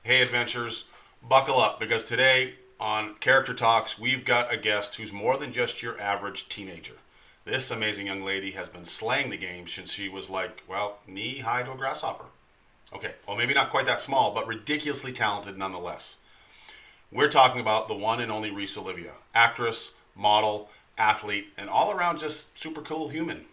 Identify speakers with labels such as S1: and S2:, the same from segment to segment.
S1: Hey, adventurers, buckle up because today on Character Talks, we've got a guest who's more than just your average teenager. This amazing young lady has been slaying the game since she was like, well, knee high to a grasshopper. Okay, well, maybe not quite that small, but ridiculously talented nonetheless. We're talking about the one and only Rhys Olivia, actress, model, athlete, and all around just super cool human.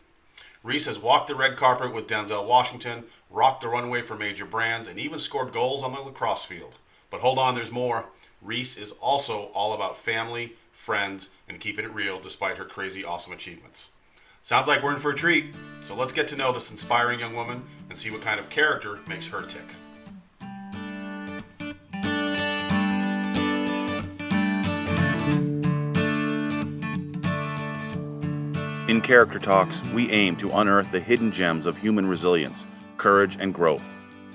S1: Rhys has walked the red carpet with Denzel Washington, rocked the runway for major brands, and even scored goals on the lacrosse field. But hold on, there's more. Rhys is also all about family, friends, and keeping it real despite her crazy awesome achievements. Sounds like we're in for a treat, so let's get to know this inspiring young woman and see what kind of character makes her tick.
S2: In Character Talks, we aim to unearth the hidden gems of human resilience, courage, and growth.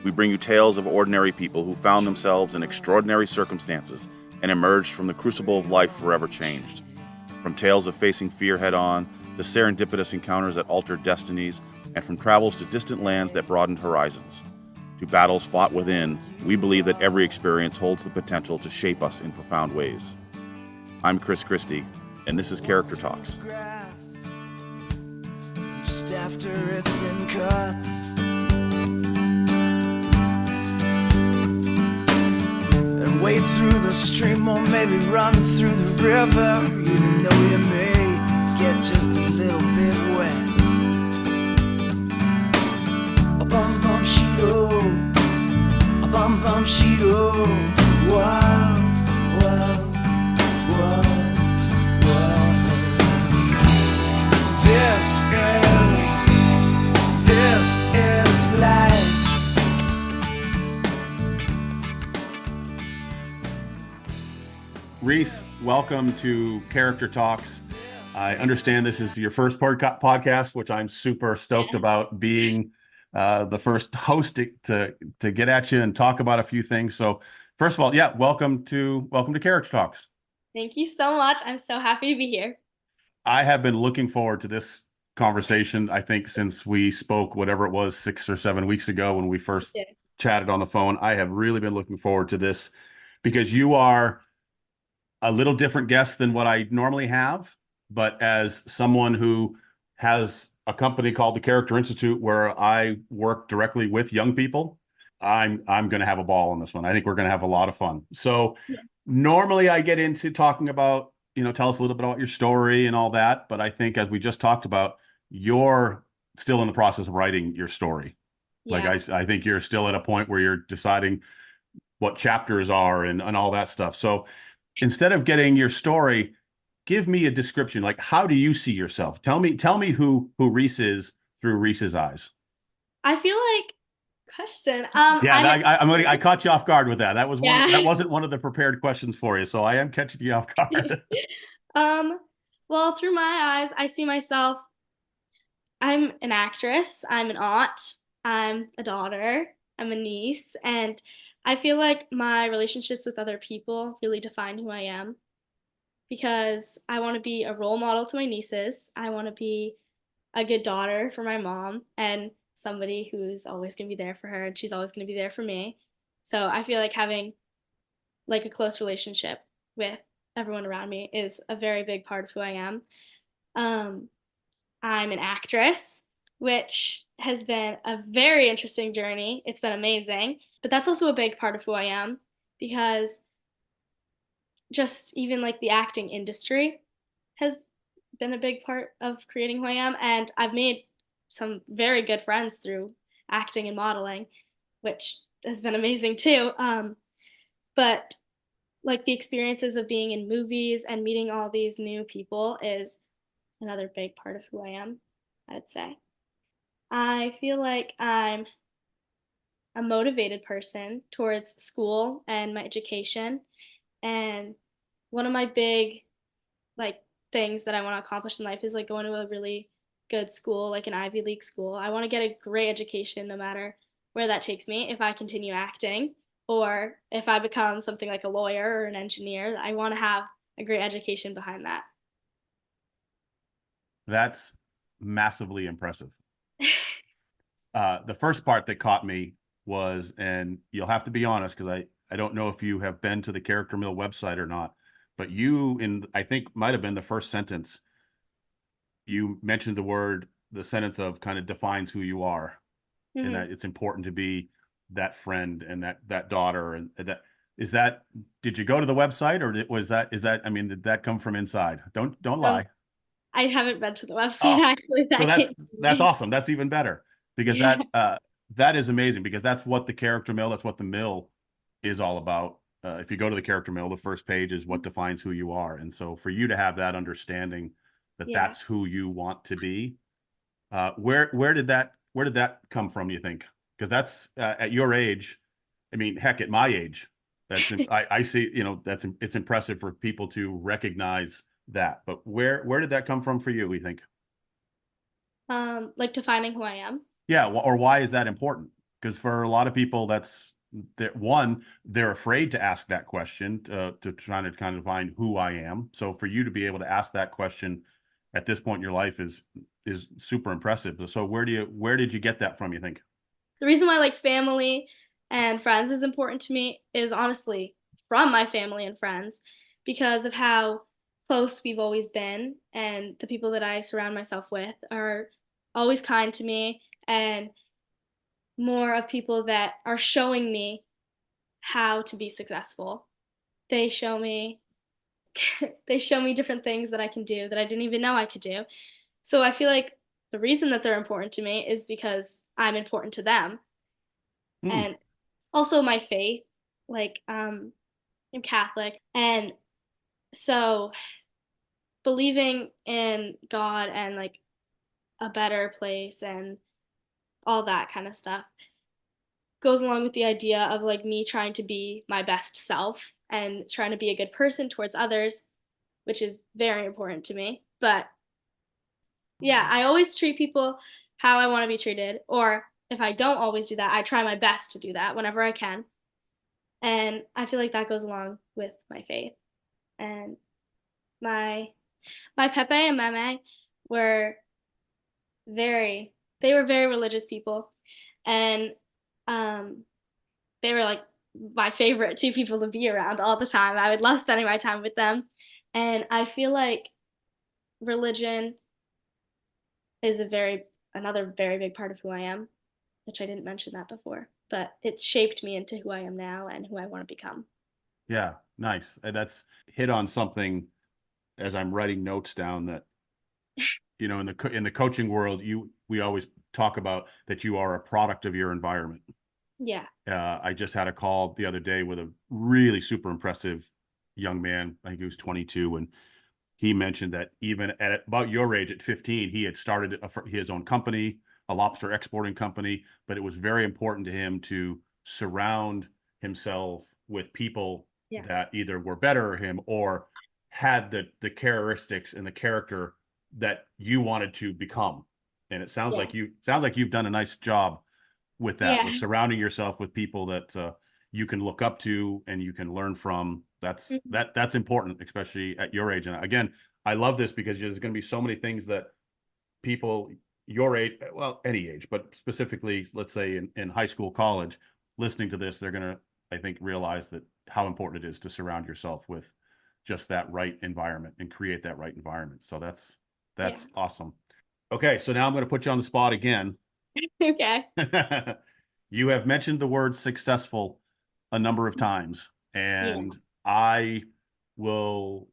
S2: We bring you tales of ordinary people who found themselves in extraordinary circumstances and emerged from the crucible of life forever changed. From tales of facing fear head-on, to serendipitous encounters that altered destinies, and from travels to distant lands that broadened horizons. To battles fought within, we believe that every experience holds the potential to shape us in profound ways. I'm Chris Christie, and this is Character Talks.
S3: Just after it's been cut, and wade through the stream or maybe run through the river, even though you may get just a little bit wet. A bum bum sheeto, a bum bum sheeto. Wow, wow, wow, wow. This is life.
S1: Rhys, welcome to Character Talks. I understand this is your first podcast, which I'm super stoked about being the first host to get at you and talk about a few things. So, first of all, yeah, welcome to Character Talks.
S4: Thank you so much. I'm so happy to be here.
S1: I have been looking forward to this conversation, I think, since we spoke, whatever it was, 6 or 7 weeks ago when we first chatted on the phone. I have really been looking forward to this because you are a little different guest than what I normally have, but as someone who has a company called the Character Institute where I work directly with young people, I'm going to have a ball on this one. I think we're going to have a lot of fun. So normally I get into talking about, tell us a little bit about your story and all that, but I think as we just talked about, you're still in the process of writing your story. Like I think you're still at a point where you're deciding what chapters are and all that stuff. So instead of getting your story, give me a description. Like, how do you see yourself? Tell me who Rhys is through Rhys's eyes.
S4: I feel like question.
S1: I caught you off guard with that. That
S4: Yeah.
S1: wasn't one of the prepared questions for you, so I am catching you off guard.
S4: um, well, through my eyes, I see myself. I'm an actress. I'm an aunt. I'm a daughter. I'm a niece, and I feel like my relationships with other people really define who I am because I want to be a role model to my nieces. I want to be a good daughter for my mom and somebody who's always going to be there for her and she's always going to be there for me. So I feel like having like a close relationship with everyone around me is a very big part of who I am. Um, I'm an actress, which has been a very interesting journey. It's been amazing, but that's also a big part of who I am because just even like the acting industry has been a big part of creating who I am. And I've made some very good friends through acting and modeling, which has been amazing too. But like the experiences of being in movies and meeting all these new people is another big part of who I am, I'd say. I feel like I'm a motivated person towards school and my education. And one of my big like things that I want to accomplish in life is like going to a really good school, like an Ivy League school. I want to get a great education no matter where that takes me. If I continue acting or if I become something like a lawyer or an engineer, I want to have a great education behind that.
S1: That's massively impressive. The first part that caught me was, and you'll have to be honest because I don't know if you have been to the Character Mill website or not, but I think might have been the first sentence, you mentioned the sentence of kind of defines who you are, and
S4: Mm-hmm.
S1: that it's important to be that friend and that daughter. And that, did you go to the website, or I mean, did that come from inside? Don't lie.
S4: I haven't been to the website
S1: Oh,
S4: actually.
S1: so
S4: That
S1: that's
S4: came to
S1: that's
S4: me.
S1: awesome. That's even better, because
S4: Yeah.
S1: that is amazing, because that's what the Character Mill, that's what the mill is all about. If you go to the Character Mill, the first page is what defines who you are. And so for you to have that understanding that
S4: Yeah.
S1: that's who you want to be, where did that come from, you think? Because that's at your age, I mean, heck, at my age, I see, it's impressive for people to recognize that. But where did that come from for you, we think?
S4: Like defining who I am.
S1: Yeah, or why is that important? Because for a lot of people, they're afraid to ask that question, to try to kind of find who I am. So for you to be able to ask that question at this point in your life is super impressive. So where did you get that from, you think?
S4: The reason why like family and friends is important to me is honestly from my family and friends because of how close we've always been, and the people that I surround myself with are always kind to me, and more of people that are showing me how to be successful. They show me they show me different things that I can do that I didn't even know I could do. So I feel like the reason that they're important to me is because I'm important to them.
S1: Hmm.
S4: And also my faith, like I'm Catholic, and so believing in God and like a better place and all that kind of stuff goes along with the idea of like me trying to be my best self and trying to be a good person towards others, which is very important to me. But yeah, I always treat people how I want to be treated, or if I don't always do that, I try my best to do that whenever I can. And I feel like that goes along with my faith. And my my Pepe and Meme were they were very religious people, and um they were like my favorite two people to be around all the time. I would love spending my time with them. And I feel like religion is another very big part of who I am, which I didn't mention that before, but it's shaped me into who I am now and who I want to become.
S1: Yeah, nice. That's hit on something as I'm writing notes down, that in the coaching world, we always talk about that you are a product of your environment.
S4: Yeah.
S1: I just had a call the other day with a really super impressive young man. I think he was 22, and he mentioned that even at about your age, at 15, he had started his own company, a lobster exporting company. But it was very important to him to surround himself with people
S4: Yeah.
S1: that either were better than him or had the characteristics and the character that you wanted to become. And it
S4: Yeah.
S1: sounds like you've done a nice job with that,
S4: Yeah.
S1: with surrounding yourself with people that you can look up to and you can learn from.
S4: Mhm.
S1: That's important, especially at your age. And again, I love this because there's going to be so many things that people your age, well, any age, but specifically, let's say in high school, college, listening to this, they're going to, I think, realize that how important it is to surround yourself with just that right environment and create that right environment. So
S4: Yeah.
S1: that's awesome. Okay, so now I'm going to put you on the spot again.
S4: Okay.
S1: You have mentioned the word successful a number of times,
S4: Yeah.
S1: and I will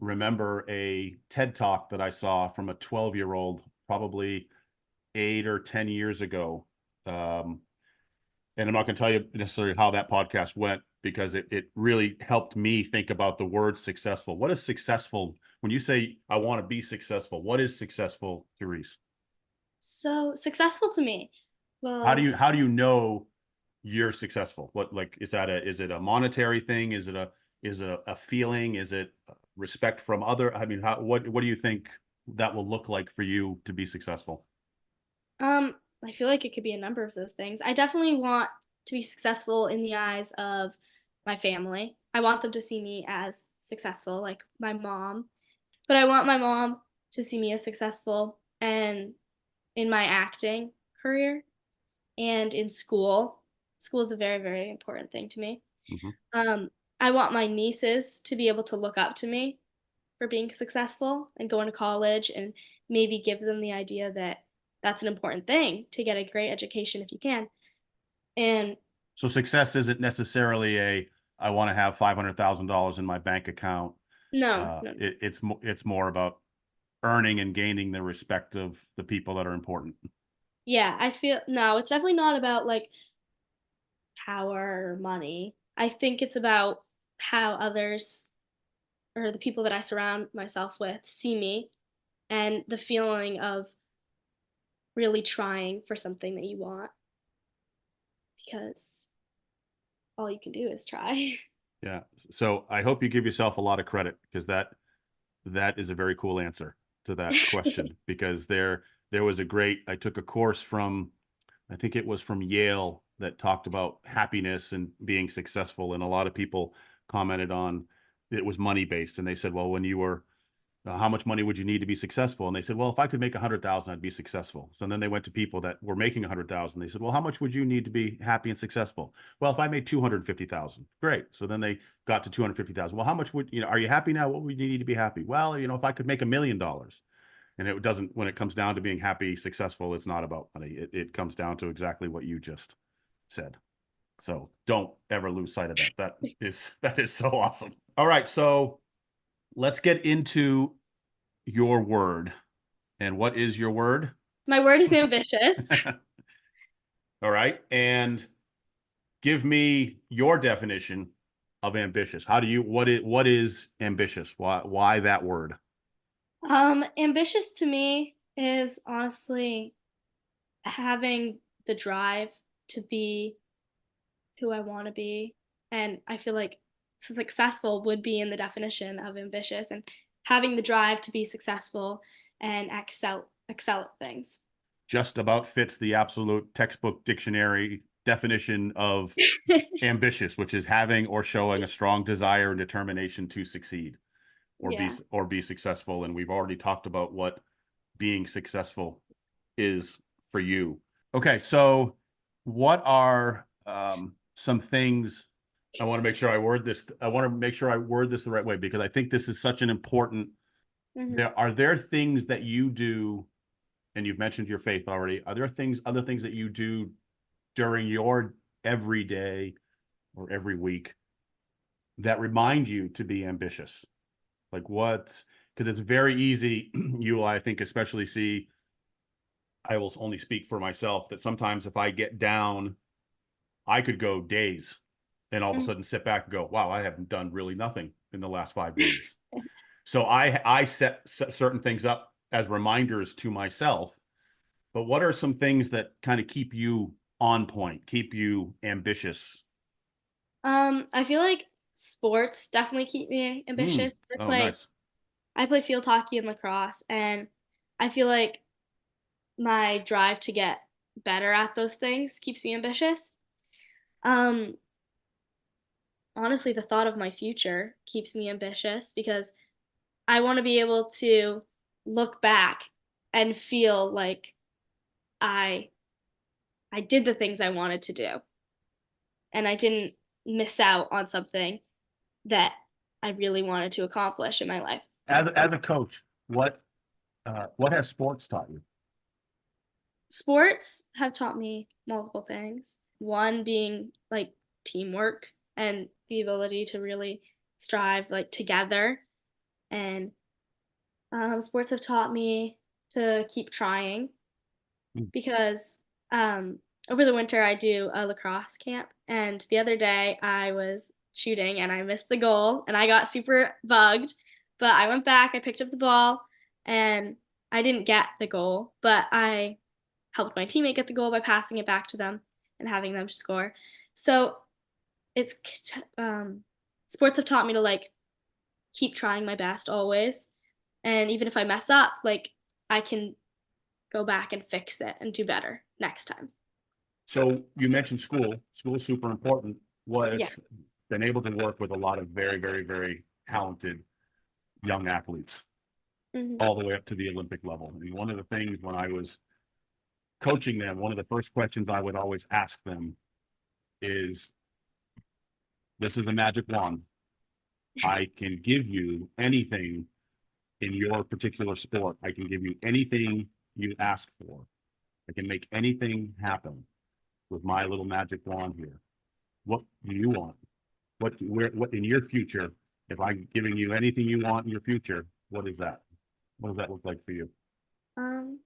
S1: remember a TED talk that I saw from a 12-year-old, probably 8 or 10 years ago. And I'm not going to tell you necessarily how that podcast went, because it really helped me think about the word successful. What is successful? When you say, I want to be successful, what is successful, Therese?
S4: So successful to me.
S1: How do
S4: Well,
S1: you know you're successful? What, like, is it a monetary thing? Is it a feeling? Is it respect from other? I mean, what do you think that will look like for you to be successful?
S4: um, I feel like it could be a number of those things. I definitely want to be successful in the eyes of my family. I want them to see me as successful, like my mom. But I want my mom to see me as successful and in my acting career and in school. school is a very, very important thing to me.
S1: Mhm.
S4: I want my nieces to be able to look up to me for being successful and going to college, and maybe give them the idea that that's an important thing to get a great education if you can. And
S1: So success isn't necessarily I want to have $500,000 in my bank account.
S4: no, no, no.
S1: It's more about earning and gaining the respect of the people that are important.
S4: Yeah, I feel no, it's definitely not about like power or money. I think it's about how others or the people that I surround myself with see me, and the feeling of really trying for something that you want, because all you can do is try.
S1: Yeah. So I hope you give yourself a lot of credit, because that is a very cool answer to that question, because there was a great, I took a course from, I think it was from Yale, that talked about happiness and being successful, and a lot of people commented on it was money based, and they said, well, when you were how much money would you need to be successful? And they said, well, if I could make 100,000, I'd be successful. So then they went to people that were making 100,000. They said, well, how much would you need to be happy and successful? Well, if I made 250,000, great. So then they got to 250,000. Well, how much would, are you happy now? What would you need to be happy? Well, if I could make $1 million. And it doesn't, when it comes down to being happy, successful, it's not about money. It comes down to exactly what you just said. So don't ever lose sight of that. That is so awesome. All right. So let's get into your word. And what is your word?
S4: My word is ambitious.
S1: All right. And give me your definition of ambitious. What is ambitious? Why that word?
S4: Ambitious to me is honestly having the drive to be who I want to be. And I feel like successful would be in the definition of ambitious, and having the drive to be successful and excel at things.
S1: Just about fits the absolute textbook dictionary definition of ambitious, which is having or showing a strong desire and determination to succeed or be successful. And we've already talked about what being successful is for you. Okay, so what are some things I want to make sure I word this? I want to make sure I word this the right way, because I think this is such an important. Are there things that you do, and you've mentioned your faith already? Are there other things that you do during your every day or every week that remind you to be ambitious? Like what? Because it's very easy. I think, especially see, I will only speak for myself, that sometimes if I get down, I could go days and all of a sudden sit back and go, wow, I haven't done really nothing in the last 5 days. So I set certain things up as reminders to myself. But what are some things that kind of keep you on point, keep you ambitious?
S4: I feel like sports definitely keep me ambitious.
S1: Nice.
S4: I play field hockey and lacrosse, and I feel like my drive to get better at those things keeps me ambitious. Um, Honestly, the thought of my future keeps me ambitious, because I want to be able to look back and feel like I I did the things I wanted to do, and I didn't miss out on something that I really wanted to accomplish in my life.
S1: As a coach, what has sports taught you?
S4: Sports have taught me multiple things. One being like teamwork and the ability to really strive like together. And sports have taught me to keep trying, because over the winter I do a lacrosse camp, and the other day I was shooting and I missed the goal and I got super bugged, but I went back, I picked up the ball, and I didn't get the goal, but I helped my teammate get the goal by passing it back to them and having them score. So it's sports have taught me to like keep trying my best always, and even if I mess up, like I can go back and fix it and do better next time.
S1: So you mentioned school. School is super important.
S4: Yeah.
S1: Been able to work with a lot of very, very, very talented young athletes, all the way up to the Olympic level. I mean, one of the things when I was coaching them, one of the first questions I would always ask them is this is a magic wand. I can give you anything in your particular sport. I can give you anything you ask for. I can make anything happen with my little magic wand here. What do you want? What in your future, if I'm giving you anything you want in your future, what is that? What does that look like for you?
S4: Um,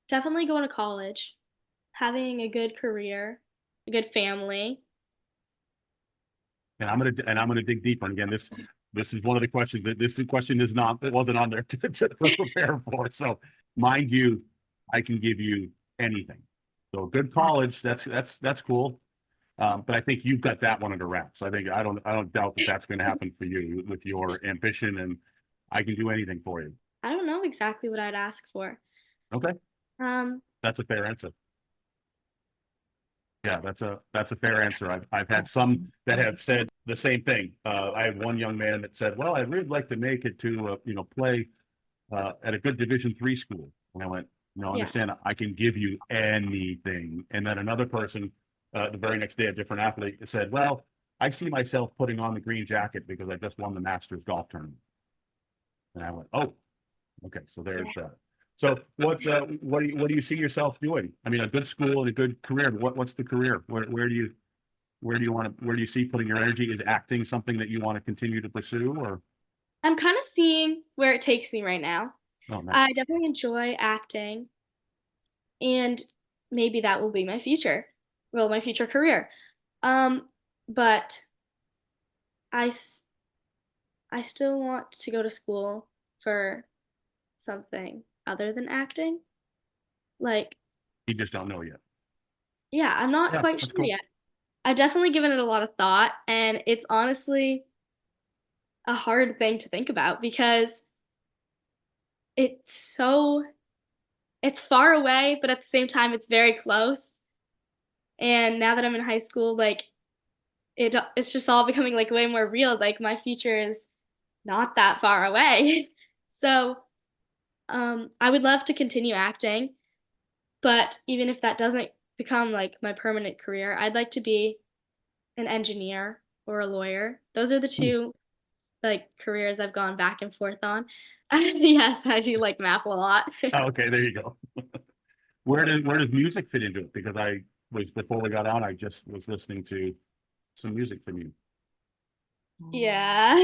S4: Definitely going to college, having a good career, a good family.
S1: And I'm gonna dig deeper. And again, this is one of the questions that this question is not, it wasn't on there to prepare for. So mind you, I can give you anything. So good college, that's cool. But I think you've got that one under wraps. I think I don't doubt that that's going to happen for you with your ambition, and I can do anything for you.
S4: I don't know exactly what I'd ask for.
S1: Okay,
S4: Um,
S1: that's a fair answer. Yeah, that's a fair answer. I've had some that have said the same thing. I have one young man that said, "Well, I'd really like to make it to play at a good Division III school." And I went, "No,
S4: yeah,
S1: understand. I can give you anything." And then another person, the very next day, a different athlete said, "Well, I see myself putting on the green jacket because I just won the Masters golf tournament." And I went, "Oh, okay, so there's that." So what do you see yourself doing? I mean, a good school and a good career. But what's the career? Where do you see putting your energy? Is acting something that you want to continue to pursue, or?
S4: I'm kind of seeing where it takes me right now.
S1: Oh, nice.
S4: I definitely enjoy acting, and maybe that will be my future, well, my future career. But I, s- I still want to go to school for something other than acting. Like,
S1: You just don't know yet.
S4: yeah, I'm not
S1: Yeah,
S4: quite
S1: that's
S4: sure
S1: cool.
S4: yet. I've definitely given it a lot of thought, and it's honestly a hard thing to think about because it's so it's far away, but at the same time it's very close. And now that I'm in high school, like it's just all becoming like way more real. Like my future is not that far away. So, I would love to continue acting, but even if that doesn't become like my permanent career, I'd like to be an engineer or a lawyer. Those are the
S1: Hmm.
S4: two like careers I've gone back and forth on. Yes, I do like math a lot.
S1: Oh, okay, there you go. Where does music fit into it? Because I was before we got on, I just was listening to some music from you.
S4: Yeah.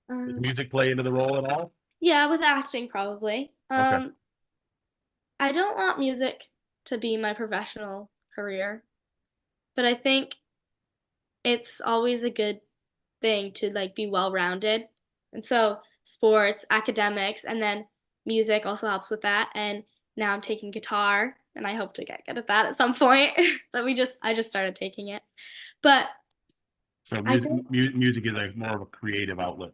S1: Does
S4: Um,
S1: music play into the role at all?
S4: yeah, with acting probably.
S1: Okay.
S4: I don't want music to be my professional career, but I think it's always a good thing to like be well-rounded. And so sports, academics, and then music also helps with that. And now I'm taking guitar and I hope to get good at that at some point. But I just started taking it. But
S1: So
S4: I
S1: music
S4: think
S1: music is like more of a creative outlet.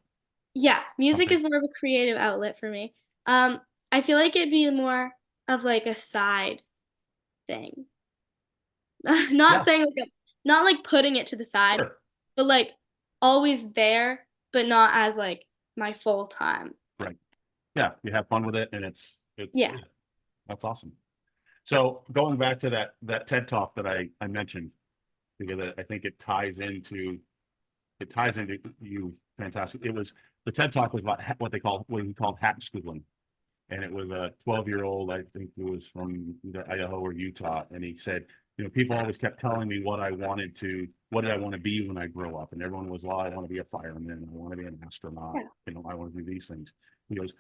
S4: yeah, music
S1: Okay.
S4: is more of a creative outlet for me. Um, I feel like it'd be more of like a side thing. Not
S1: Yeah,
S4: saying like not like putting it to the side,
S1: sure.
S4: but like always there, but not as like my full time.
S1: Right. Yeah, you have fun with it, and it's
S4: Yeah.
S1: that's awesome. So going back to that TED talk that I mentioned, because I think it ties into you fantastic. It was the TED talk was about what he called hack schooling, and it was a 12-year-old, I think it was from either Idaho or Utah, and he said, people always kept telling me what did I want to be when I grow up, and everyone was, well, I want to be a fireman, I want to be an astronaut,
S4: Yeah.
S1: I want to do these things. He goes,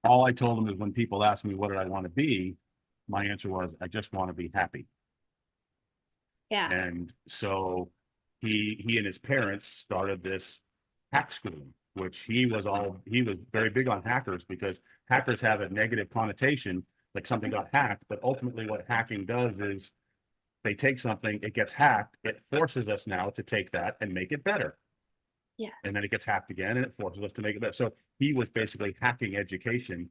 S1: all I told him is when people ask me what did I want to be, my answer was, I just want to be happy.
S4: Yeah.
S1: And so he and his parents started this hack schooling, which he was very big on hackers because hackers have a negative connotation, like something got hacked. But ultimately, what hacking does is they take something, it gets hacked, it forces us now to take that and make it better. And
S4: Yes.
S1: then it gets hacked again and it forces us to make it better. So he was basically hacking education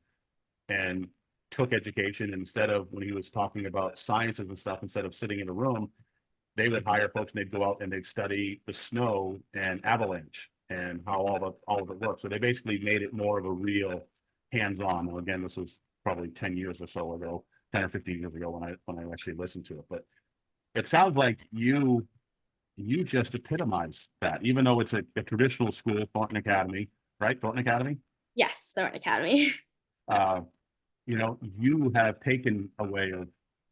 S1: and took education instead of when he was talking about sciences and stuff, instead of sitting in a room, they would hire folks and they'd go out and they'd study the snow and avalanche and how all of it works. So they basically made it more of a real hands-on. Well, again, this was probably 10 years or so ago, 10 or 15 years ago when I actually listened to it. But it sounds like you just epitomize that, even though it's a traditional school, Thornton Academy, right? Thornton Academy.
S4: Yes, the Art Academy.
S1: Uh, you have taken a way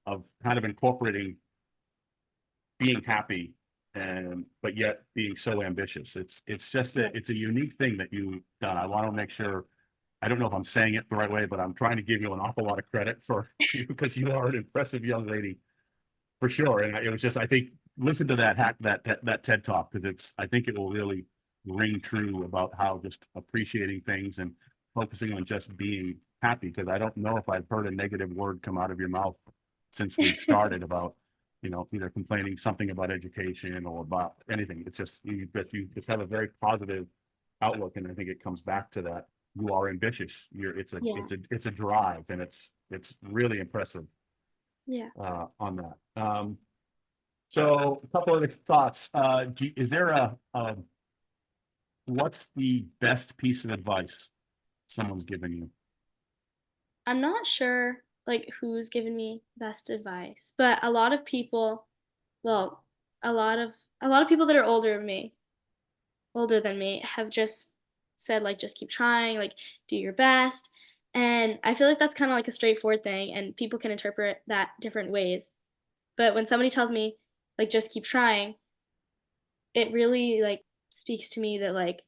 S1: of kind of incorporating being happy and but yet being so ambitious. It's just it's a unique thing that you've done. I want to make sure, I don't know if I'm saying it the right way, but I'm trying to give you an awful lot of credit for you because you are an impressive young lady for sure. And it was just, I think, listen to that TED talk, because I think it will really ring true about how just appreciating things and focusing on just being happy. Because I don't know if I've heard a negative word come out of your mouth since we started about, either complaining something about education or about anything. It's just, you just have a very positive outlook. And I think it comes back to that. You are ambitious.
S4: Yeah.
S1: It's a drive, and it's really impressive
S4: Yeah.
S1: on that. So a couple of thoughts. Is there what's the best piece of advice someone's given you?
S4: I'm not sure like who's given me best advice, but a lot of people, well, a lot of people that are older than me have just said like just keep trying, like do your best. And I feel like that's kind of like a straightforward thing and people can interpret that different ways. But when somebody tells me like just keep trying, it really like speaks to me that like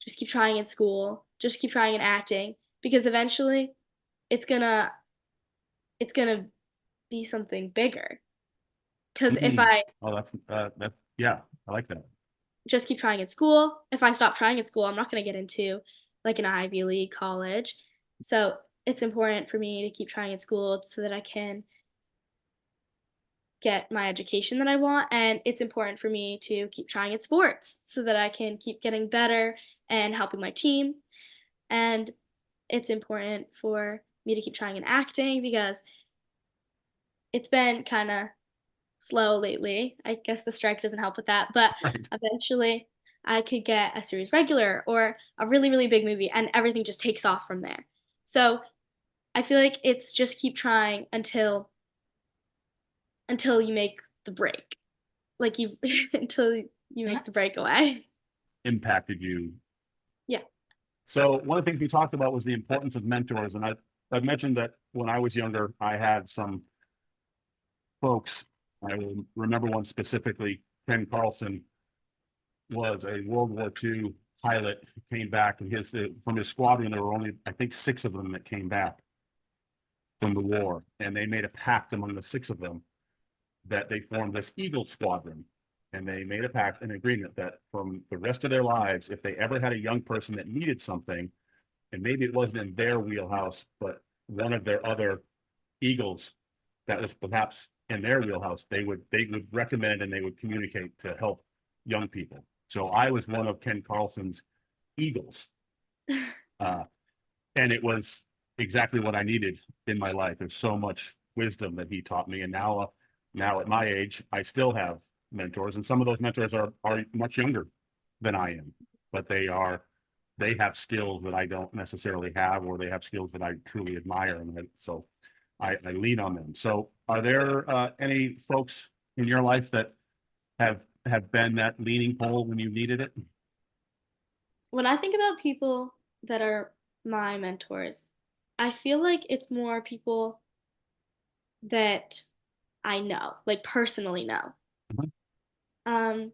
S4: just keep trying in school, just keep trying in acting because eventually it's gonna it's gonna be something bigger. Because if
S1: Mm.
S4: I
S1: Oh, yeah, I like that.
S4: just keep trying in school, if I stop trying in school, I'm not gonna get into like an Ivy League college. So it's important for me to keep trying in school so that I can get my education that I want. And it's important for me to keep trying in sports so that I can keep getting better and helping my team. And it's important for me to keep trying in acting because it's been kind of slow lately. I guess the strike doesn't help with that, but
S1: Right.
S4: eventually I could get a series regular or a really, really big movie and everything just takes off from there. So I feel like it's just keep trying until you make the break. Like you until you make the breakaway.
S1: Impacted you.
S4: Yeah.
S1: So one of the things we talked about was the importance of mentors, and I've mentioned that when I was younger, I had some folks. I remember one specifically. Ken Carlson was a World War II pilot who came back, and from his squadron there were only, I think, 6 of them that came back from the war, and they made a pact among the 6 of them that they formed this Eagle Squadron, and they made a pact, an agreement that from the rest of their lives, if they ever had a young person that needed something, and maybe it wasn't in their wheelhouse, but one of their other Eagles that was perhaps in their wheelhouse, they would recommend and they would communicate to help young people. So I was one of Ken Carlson's Eagles, and it was exactly what I needed in my life. There's so much wisdom that he taught me, and now at my age, I still have mentors, and some of those mentors are much younger than I am, but they have skills that I don't necessarily have, or they have skills that I truly admire, and so I lean on them. So are there any folks in your life that have been that leaning pole when you needed it?
S4: When I think about people that are my mentors, I feel like it's more people that I know, like personally know.
S1: Mhm.
S4: Um,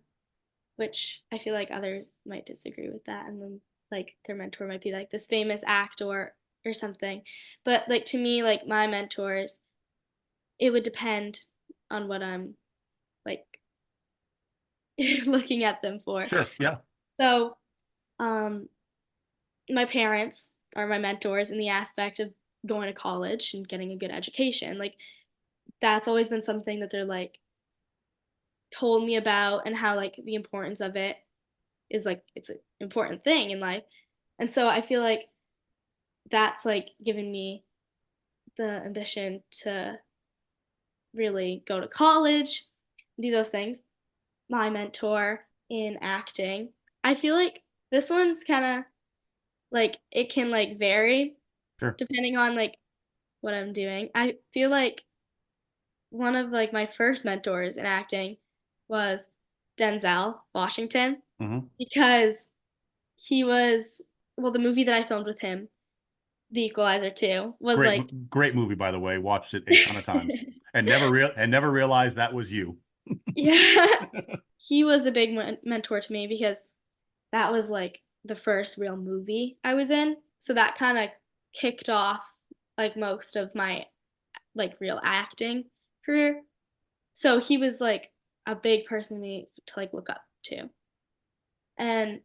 S4: which I feel like others might disagree with that, and then like their mentor might be like this famous actor or something. But like to me, like my mentors, it would depend on what I'm like looking at them for.
S1: Sure, yeah.
S4: So, um, my parents are my mentors in the aspect of going to college and getting a good education. Like that's always been something that they're like told me about and how like the importance of it is like it's an important thing in life. And so I feel like that's like given me the ambition to really go to college, do those things. My mentor in acting, I feel like this one's kind of like it can like vary
S1: Sure.
S4: depending on like what I'm doing. I feel like one of like my first mentors in acting was Denzel Washington
S1: Hmm.
S4: because he was, well, the movie that I filmed with him, The Equalizer 2, was
S1: Great,
S4: like
S1: great movie, by the way. Watched it a ton of times and never realized that was you.
S4: yeah. He was a big mentor to me because that was like the first real movie I was in. So that kind of kicked off like most of my like real acting career. So he was like a big person to me to like look up to. And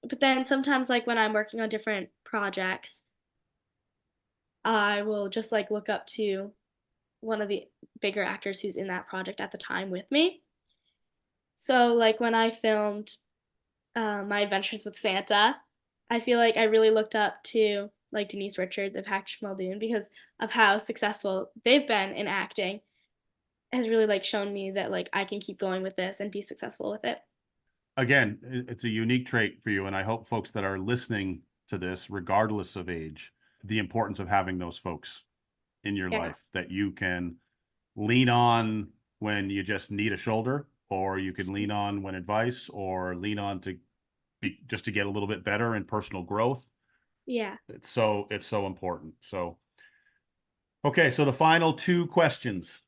S4: but then sometimes like when I'm working on different projects, I will just like look up to one of the bigger actors who's in that project at the time with me. So like when I filmed My Adventures with Santa, I feel like I really looked up to like Denise Richards and Patrick Muldoon because of how successful they've been in acting has really like shown me that like I can keep going with this and be successful with it.
S1: Again, it's a unique trait for you, and I hope folks that are listening to this, regardless of age, the importance of having those folks in your
S4: Yeah.
S1: life that you can lean on when you just need a shoulder, or you can lean on when advice, or lean on to be just to get a little bit better in personal growth.
S4: Yeah.
S1: It's so important. So okay, so the final two questions.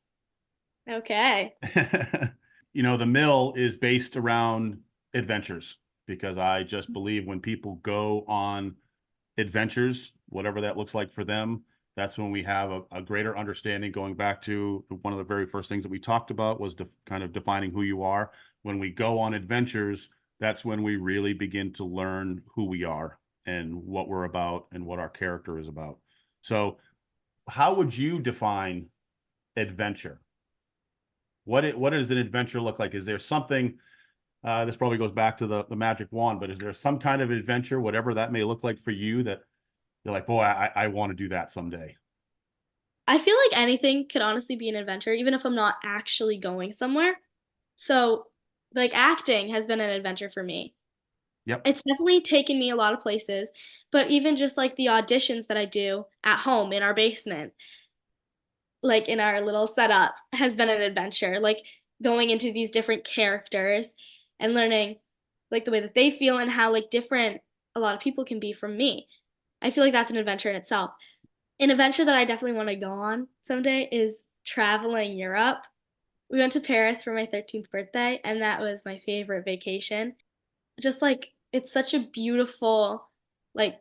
S4: Okay.
S1: The mill is based around adventures because I just believe when people go on adventures, whatever that looks like for them, that's when we have a greater understanding. Going back to one of the very first things that we talked about was kind of defining who you are. When we go on adventures, that's when we really begin to learn who we are and what we're about and what our character is about. So how would you define adventure? What does an adventure look like? Is there something, this probably goes back to the magic wand, but is there some kind of adventure, whatever that may look like for you, that you're like, boy, I want to do that someday?
S4: I feel like anything could honestly be an adventure, even if I'm not actually going somewhere. So, like, acting has been an adventure for me.
S1: Yep.
S4: It's definitely taken me a lot of places, but even just like the auditions that I do at home in our basement, like in our little setup, has been an adventure. Like, going into these different characters and learning like the way that they feel and how like different a lot of people can be from me. I feel like that's an adventure in itself. An adventure that I definitely want to go on someday is traveling Europe. We went to Paris for my 13th birthday, and that was my favorite vacation. Just like it's such a beautiful like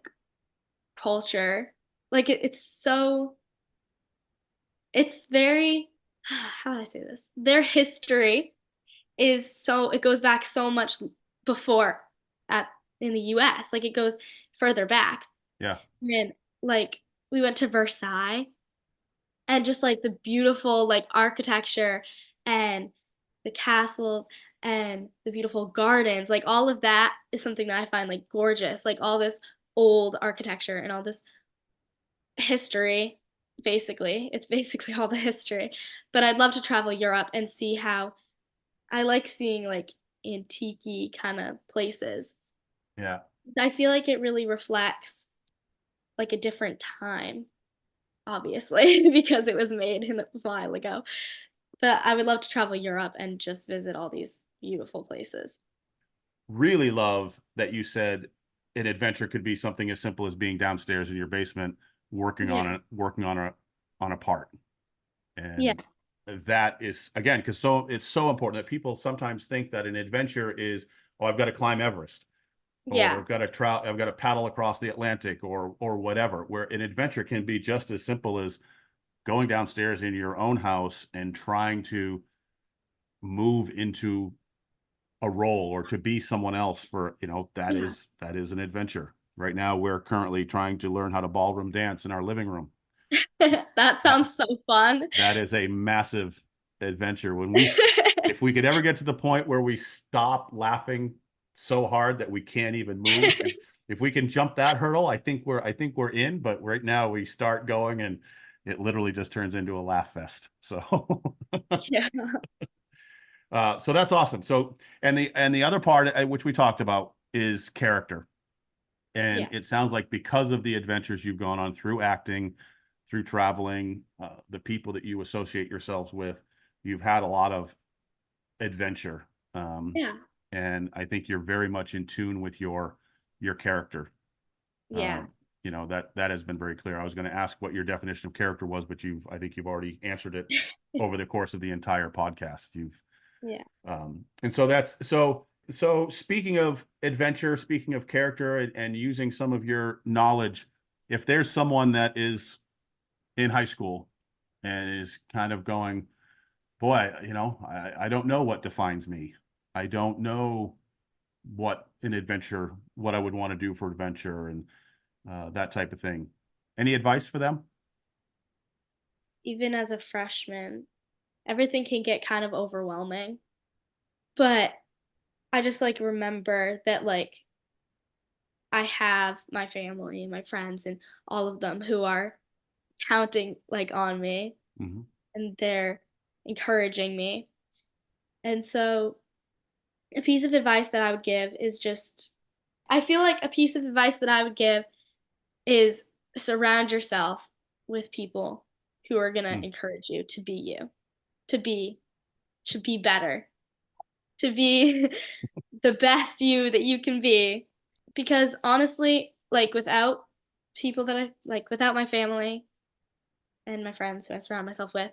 S4: culture. Like it's so it's very how do I say this? Their history is so it goes back so much before at in the US. Like it goes further back.
S1: Yeah.
S4: And like we went to Versailles and just like the beautiful like architecture and the castles and the beautiful gardens, like all of that is something that I find like gorgeous, like all this old architecture and all this history. Basically it's basically all the history, but I'd love to travel Europe and see how I like seeing like antique kind of places.
S1: Yeah.
S4: I feel like it really reflects like a different time, obviously, because it was made in a while ago. But I would love to travel Europe and just visit all these beautiful places.
S1: Really love that you said an adventure could be something as simple as being downstairs in your basement working
S4: Yeah.
S1: on a part.
S4: Yeah.
S1: And that is, again, because it's so important that people sometimes think that an adventure is, oh, I've got to climb Everest, or
S4: Yeah.
S1: I've got to paddle across the Atlantic, or whatever. Where an adventure can be just as simple as going downstairs in your own house and trying to move into a role or to be someone else for, that
S4: Yeah.
S1: is an adventure. Right now, we're currently trying to learn how to ballroom dance in our living room.
S4: That
S1: That
S4: sounds so fun.
S1: that is a massive adventure. If we could ever get to the point where we stop laughing so hard that we can't even move, if we can jump that hurdle, I think we're in. But right now we start going and it literally just turns into a laugh fest. So
S4: Yeah.
S1: so that's awesome. So and the other part which we talked about is character. And
S4: Yeah.
S1: it sounds like because of the adventures you've gone on through acting, through traveling, the people that you associate yourselves with, you've had a lot of adventure.
S4: Yeah.
S1: And I think you're very much in tune with your character.
S4: Yeah.
S1: That has been very clear. I was going to ask what your definition of character was, but I think you've already answered it over the course of the entire podcast.
S4: Yeah.
S1: And so so speaking of adventure, speaking of character, and using some of your knowledge, if there's someone that is in high school and is kind of going, boy, I don't know what defines me. I don't know what I would want to do for adventure, and that type of thing. Any advice for them?
S4: Even as a freshman, everything can get kind of overwhelming. But I just like remember that like I have my family, my friends, and all of them who are counting like on me,
S1: Mm-hmm.
S4: and they're encouraging me. And so a piece of advice that I would give is just I feel like a piece of advice that I would give is surround yourself with people who are going to encourage you to be you, to be better, to be the best you that you can be. Because honestly, like without people that I like, without my family and my friends who I surround myself with,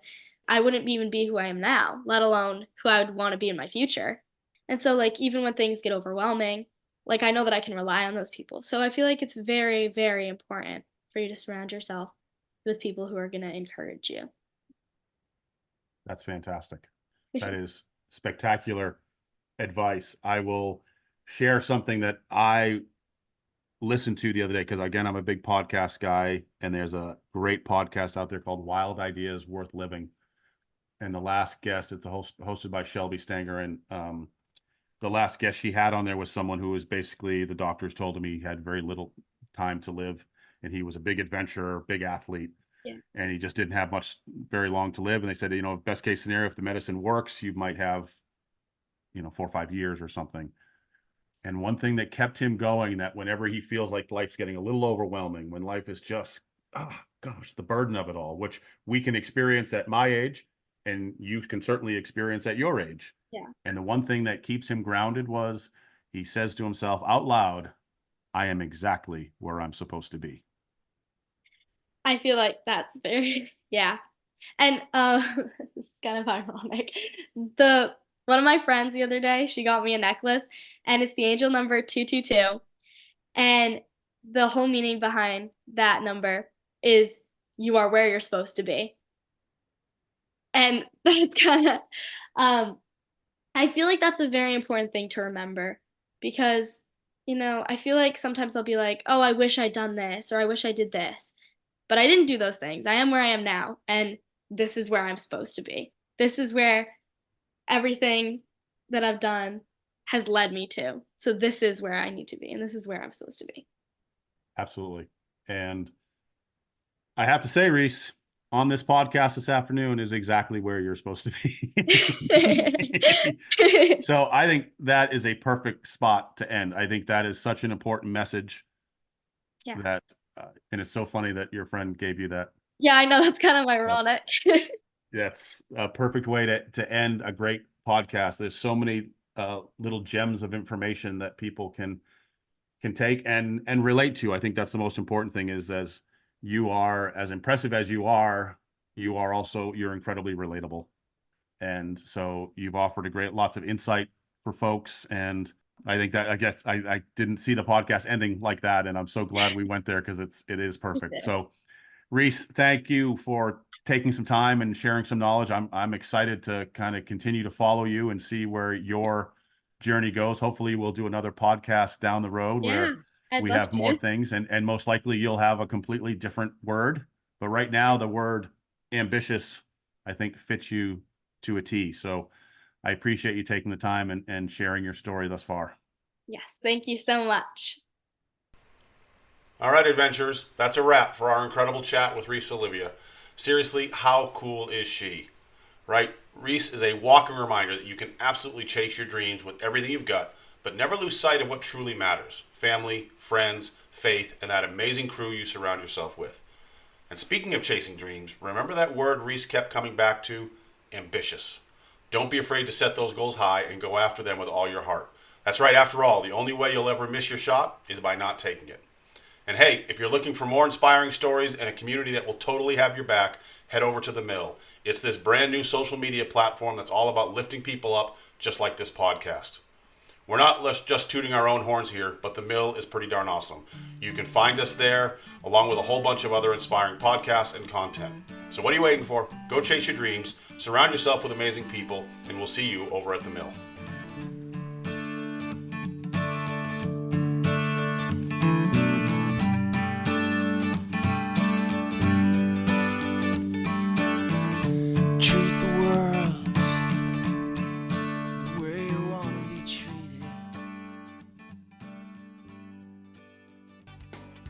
S4: I wouldn't even be who I am now, let alone who I would want to be in my future. And so, like, even when things get overwhelming, like, I know that I can rely on those people. So I feel like it's very, very important for you to surround yourself with people who are going to encourage you.
S1: That's fantastic. That is spectacular advice. I will share something that I listened to the other day, because again, I'm a big podcast guy, and there's a great podcast out there called Wild Ideas Worth Living. And the last guest, it's hosted by Shelby Stanger, and the last guest she had on there was someone who was basically, the doctors told him he had very little time to live, and he was a big adventurer, big athlete.
S4: Yeah.
S1: And he just didn't have very long to live. And they said, best case scenario, if the medicine works, you might have, 4 or 5 years or something. And one thing that kept him going, that whenever he feels like life's getting a little overwhelming, when life is just, the burden of it all, which we can experience at my age, and you can certainly experience at your age.
S4: Yeah.
S1: And the one thing that keeps him grounded was, he says to himself out loud, I am exactly where I'm supposed to be.
S4: I feel like that's very, yeah. And this is kind of ironic. One of my friends the other day, she got me a necklace, and it's the angel number 222. And the whole meaning behind that number is you are where you're supposed to be. And that's kind of, I feel like that's a very important thing to remember, because, I feel like sometimes I'll be like, oh, I wish I'd done this, or I wish I did this. But I didn't do those things. I am where I am now, and this is where I'm supposed to be. This is where everything that I've done has led me to. So this is where I need to be, and this is where I'm supposed to be.
S1: Absolutely. And I have to say, Rhys, on this podcast this afternoon is exactly where you're supposed to be. So I think that is a perfect spot to end. I think that is such an important message.
S4: Yeah.
S1: That, and it's so funny that your friend gave you that.
S4: Yeah, I know, that's kind of ironic.
S1: That's a perfect way to end a great podcast. There's so many little gems of information that people can take and relate to. I think that's the most important thing, is as you are, as impressive as you are also, you're incredibly relatable. And so you've offered lots of insight for folks. And I think that, I guess I didn't see the podcast ending like that. And I'm so glad we went there, because it is perfect. So Rhys, thank you for taking some time and sharing some knowledge. I'm excited to kind of continue to follow you and see where your journey goes. Hopefully we'll do another podcast down the road where we have more things, and most likely you'll have a completely different word. But right now, the word ambitious, I think, fits you to a T. So I appreciate you taking the time and sharing your story thus far.
S4: Yes, thank you so much.
S1: All right, adventurers, that's a wrap for our incredible chat with Rhys Olivia. Seriously, how cool is she? Right? Rhys is a walking reminder that you can absolutely chase your dreams with everything you've got, but never lose sight of what truly matters: family, friends, faith, and that amazing crew you surround yourself with. And speaking of chasing dreams, remember that word Rhys kept coming back to? ambitious. Don't be afraid to set those goals high and go after them with all your heart. That's right, after all, the only way you'll ever miss your shot is by not taking it. And hey, if you're looking for more inspiring stories and a community that will totally have your back, head over to The Mill. It's this brand new social media platform that's all about lifting people up, just like this podcast. We're not just tooting our own horns here, but The Mill is pretty darn awesome. You can find us there, along with a whole bunch of other inspiring podcasts and content. So what are you waiting for? Go chase your dreams, surround yourself with amazing people, and we'll see you over at The Mill.